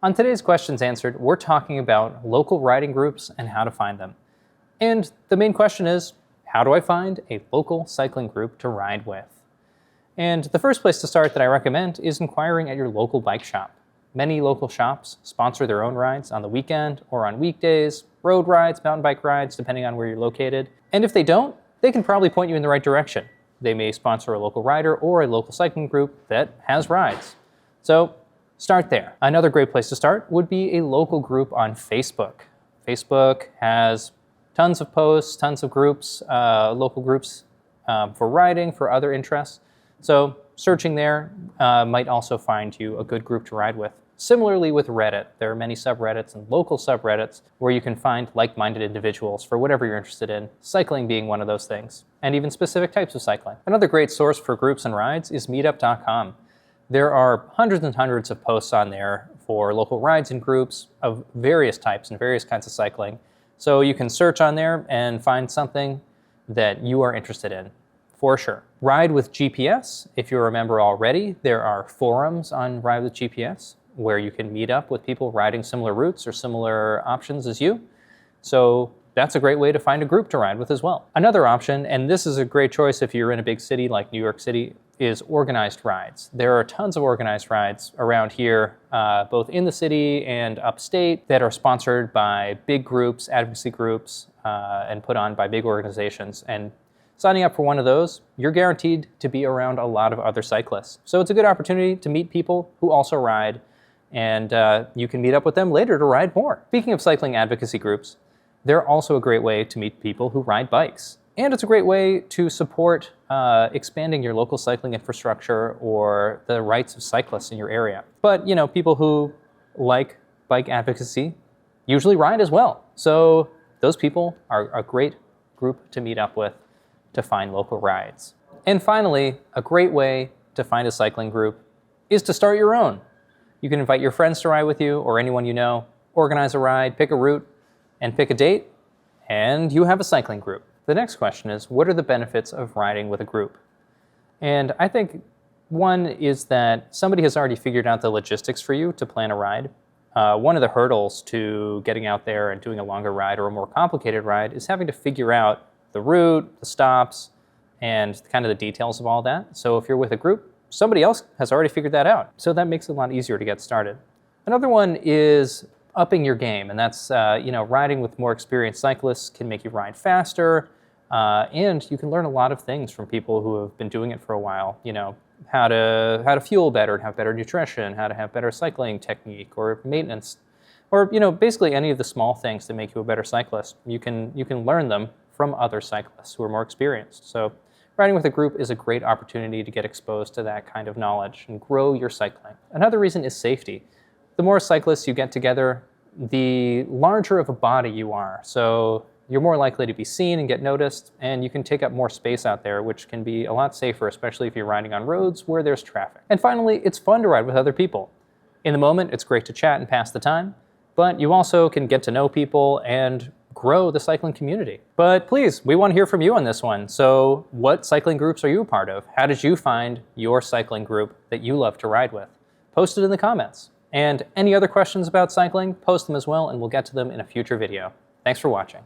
On today's Questions Answered, we're talking about local riding groups and how to find them. And the main question is, how do I find a local cycling group to ride with? And the first place to start that I recommend is inquiring at your local bike shop. Many local shops sponsor their own rides on the weekend or on weekdays, road rides, mountain bike rides, depending on where you're located. And if they don't, they can probably point you in the right direction. They may sponsor a local rider or a local cycling group that has rides. So start there. Another great place to start would be a local group on Facebook. Facebook has tons of posts, tons of groups, local groups for riding, for other interests. So searching there might also find you a good group to ride with. Similarly with Reddit, there are many subreddits and local subreddits where you can find like-minded individuals for whatever you're interested in, cycling being one of those things, and even specific types of cycling. Another great source for groups and rides is meetup.com. There are hundreds and hundreds of posts on there for local rides and groups of various types and various kinds of cycling. So you can search on there and find something that you are interested in, for sure. Ride with GPS, if you remember already, there are forums on Ride with GPS where you can meet up with people riding similar routes or similar options as you. So that's a great way to find a group to ride with as well. Another option, and this is a great choice if you're in a big city like New York City, is organized rides. There are tons of organized rides around here, both in the city and upstate, that are sponsored by big groups, advocacy groups, and put on by big organizations. And signing up for one of those, you're guaranteed to be around a lot of other cyclists. So it's a good opportunity to meet people who also ride, and you can meet up with them later to ride more. Speaking of cycling advocacy groups, they're also a great way to meet people who ride bikes. And it's a great way to support expanding your local cycling infrastructure or the rights of cyclists in your area. But, people who like bike advocacy usually ride as well. So those people are a great group to meet up with to find local rides. And finally, a great way to find a cycling group is to start your own. You can invite your friends to ride with you or anyone you know, organize a ride, pick a route, and pick a date, and you have a cycling group. The next question is, what are the benefits of riding with a group? And I think one is that somebody has already figured out the logistics for you to plan a ride. One of the hurdles to getting out there and doing a longer ride or a more complicated ride is having to figure out the route, the stops, and kind of the details of all that. So if you're with a group, somebody else has already figured that out. So that makes it a lot easier to get started. Another one is upping your game, and that's riding with more experienced cyclists can make you ride faster, and you can learn a lot of things from people who have been doing it for a while. How to fuel better and have better nutrition, how to have better cycling technique or maintenance, or basically any of the small things that make you a better cyclist. You can learn them from other cyclists who are more experienced. So riding with a group is a great opportunity to get exposed to that kind of knowledge and grow your cycling. Another reason is safety. The more cyclists you get together, the larger of a body you are. So you're more likely to be seen and get noticed, and you can take up more space out there, which can be a lot safer, especially if you're riding on roads where there's traffic. And finally, it's fun to ride with other people. In the moment, it's great to chat and pass the time, but you also can get to know people and grow the cycling community. But please, we want to hear from you on this one. So what cycling groups are you a part of? How did you find your cycling group that you love to ride with? Post it in the comments. And any other questions about cycling, post them as well, and we'll get to them in a future video. Thanks for watching.